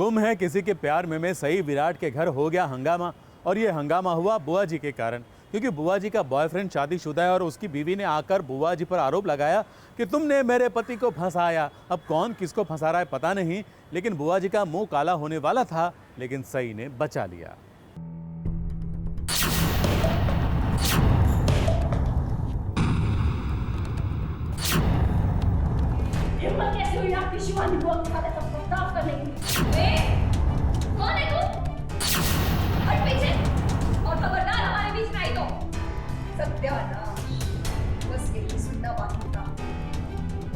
गुम है किसी के प्यार में सही विराट के घर हो गया हंगामा। और ये हंगामा हुआ बुआ जी के कारण, क्योंकि बुआ जी का बॉयफ्रेंड शादीशुदा है और उसकी बीवी ने आकर बुआ जी पर आरोप लगाया कि तुमने मेरे पति को फंसाया। अब कौन किसको फंसा रहा है पता नहीं, लेकिन बुआ जी का मुंह काला होने वाला था, लेकिन सई ने बचा लिया। हिम्मत कैसे हुई आपकी शिवानी बुआ के साथ ऐसा बर्ताव करने की? कौन है तू? हट पीछे और खबरदार हमारे बीच में आई तो सत्यानाश। बस यही सुनना बाकी था।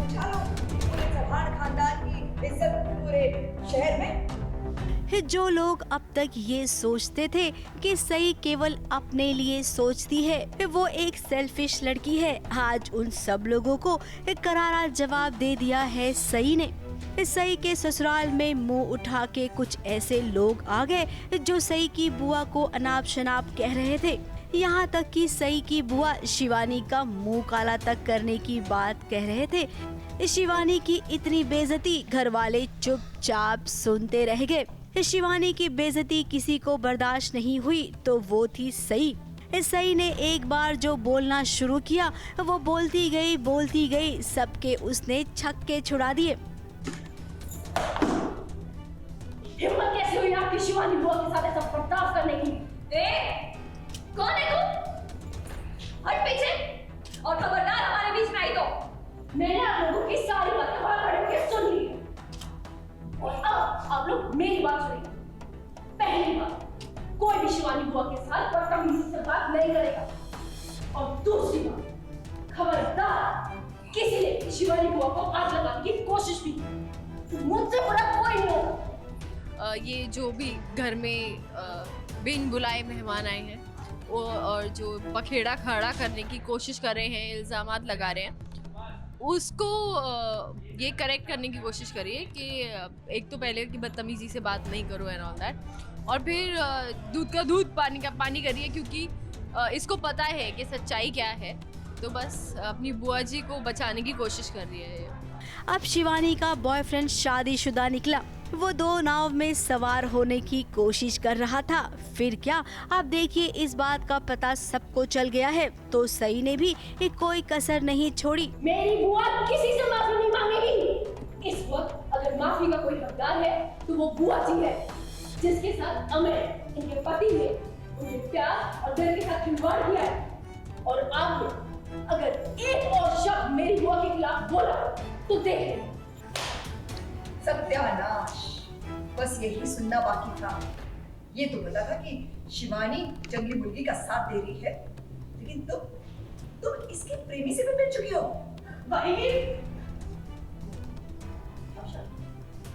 उठा लो पूरे चौहान खानदान की इज्जत पूरे शहर में। जो लोग अब तक ये सोचते थे कि सई केवल अपने लिए सोचती है, वो एक सेल्फिश लड़की है, आज उन सब लोगों को एक करारा जवाब दे दिया है सई ने। सई के ससुराल में मुंह उठा के कुछ ऐसे लोग आ गए जो सई की बुआ को अनाप शनाप कह रहे थे। यहाँ तक कि सई की बुआ शिवानी का मुंह काला तक करने की बात कह रहे थे। शिवानी की इतनी बेइज्जती घर वाले चुपचाप सुनते रह गए। शिवानी की बेइज्जती किसी को बर्दाश्त नहीं हुई तो वो थी सई। सई ने एक बार जो बोलना शुरू किया वो बोलती गई, सबके उसने छक्के छुड़ा दिए। हिम्मत कैसे हुई आपकी शिवानी बुआ के साथ ऐसा बर्ताव करने की? कौन है तू? हट पीछे और खबरदार हमारे बीच में आई तो मैंने आप लोगों की सारी बातें वहां खड़े होकर सुन ली और अब आप लोग मेरी बात सुनिए। पहली बात, कोई भी शिवानी बुआ के साथ बदतमीजी से बात नहीं करेगा और दूसरी बात, खबरदार किसी ने शिवानी बुआ को आग लगाने की कोशिश भी की तो मुझसे बुरा कोई नहीं होगा। ये जो भी घर में बिन बुलाए मेहमान आए हैं और जो पखेड़ा खड़ा करने की कोशिश कर रहे हैं, इल्ज़ामात लगा रहे हैं, उसको ये करेक्ट करने की कोशिश करिए कि एक तो पहले कि बदतमीज़ी से बात नहीं करो एंड ऑल दैट, और फिर दूध का दूध पानी का पानी करिए, क्योंकि इसको पता है कि सच्चाई क्या है, तो बस अपनी बुआ जी को बचाने की कोशिश कर रही है। अब शिवानी का बॉयफ्रेंड शादीशुदा निकला, वो दो नाव में सवार होने की कोशिश कर रहा था। फिर क्या, अब देखिए इस बात का पता सबको चल गया है तो सई ने भी कोई कसर नहीं छोड़ी। मेरी बुआ किसी से माफी नहीं मांगेगी। इस वक्त अगर माफी का कोई हकदार है तो वो बुआ जी है, जिसके साथ अमर इनके पति ने उनके प्यार और दिल के साथ खिलवाड़ किया है। और आपने अगर एक और शब्द मेरी बुआ के खिलाफ बोला तो देख लेना। सत्यानाश, बस यही सुनना बाकी था। ये तो पता था कि शिवानी जंगली मुर्गी का साथ दे रही है, लेकिन तुम इसके प्रेमी से भी मिल चुकी हो। भाई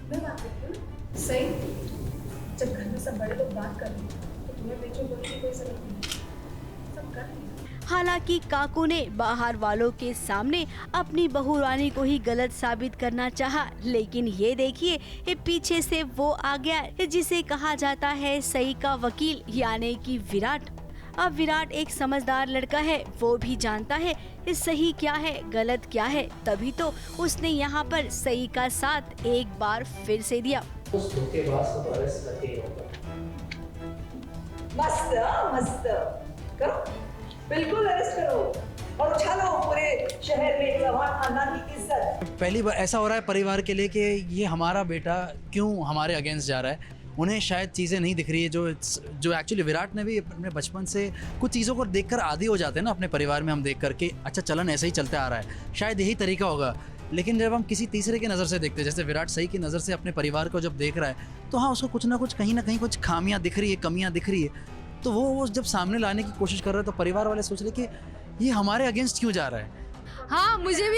मैं बात करती हूँ। सही, जब घर में सब बड़े लोग बात कर रहे हैं तो तुम्हें पीछे बोलने की कोई जरूरत नहीं, सब कर रही है। हालांकि काकू ने बाहर वालों के सामने अपनी बहू रानी को ही गलत साबित करना चाहा, लेकिन ये देखिए पीछे से वो आ गया जिसे कहा जाता है सई का वकील, यानी कि विराट। अब विराट एक समझदार लड़का है, वो भी जानता है सही क्या है गलत क्या है, तभी तो उसने यहाँ पर सई का साथ एक बार फिर से दिया। उस धोखेबाज को अरेस्ट करके ही होगा। मस्त मस्त करो, बिल्कुल अरेस्ट करो और उठा लो पूरे शहर में चौहान खानदान की इज्जत। पहली बार ऐसा हो रहा है परिवार के लिए कि ये हमारा बेटा क्यों हमारे अगेंस्ट जा रहा है। उन्हें शायद चीज़ें नहीं दिख रही है जो एक्चुअली विराट ने भी अपने बचपन से कुछ चीज़ों को देखकर आदी हो जाते हैं ना अपने परिवार में। हम देख करके अच्छा चलन ऐसे ही चलते आ रहा है, शायद यही तरीका होगा। लेकिन जब हम किसी तीसरे की नज़र से देखते हैं, जैसे विराट सही की नज़र से अपने परिवार को जब देख रहा है, तो हाँ उसको कुछ ना कुछ कहीं ना कहीं कुछ खामियां दिख रही है, कमियां दिख रही है। तो वो जब सामने लाने की कोशिश कर रहे हैं तो परिवार वाले सोच रहे कि ये हमारे अगेंस्ट क्यों जा रहा है। हाँ, मुझे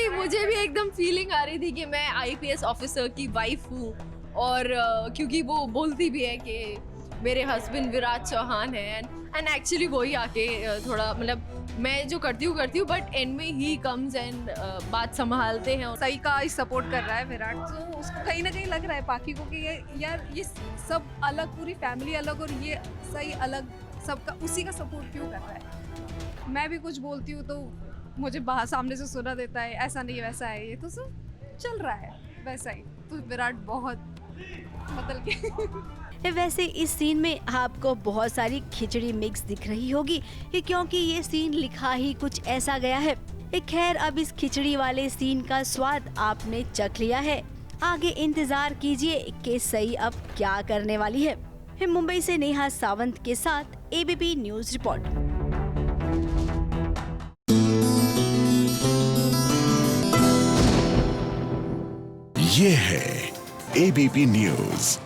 भी एकदम फीलिंग आ रही थी कि मैं आईपीएस ऑफिसर की वाइफ हूँ, और क्योंकि वो बोलती भी है कि मेरे हस्बैंड विराट चौहान है, एंड एक्चुअली वही आके थोड़ा मतलब मैं जो करती हूँ बट एंड में ही कम्स एंड बात संभालते हैं। सही का ही सपोर्ट कर रहा है विराट, तो उसको कहीं ना कहीं लग रहा है पाखी को कि ये सब अलग, पूरी फैमिली अलग और ये सही अलग, सबका उसी का सपोर्ट क्यों कर रहा है। मैं भी कुछ बोलती हूँ तो मुझे बाहर सामने से सुना देता है ऐसा नहीं वैसा है, ये तो सब चल रहा है वैसा ही। तो विराट बहुत बदल के। वैसे इस सीन में आपको बहुत सारी खिचड़ी मिक्स दिख रही होगी क्योंकि ये सीन लिखा ही कुछ ऐसा गया है। खैर अब इस खिचड़ी वाले सीन का स्वाद आपने चख लिया है, आगे इंतजार कीजिए कि सई अब क्या करने वाली है। मुंबई से नेहा सावंत के साथ एबीपी न्यूज रिपोर्ट। ये है एबीपी न्यूज।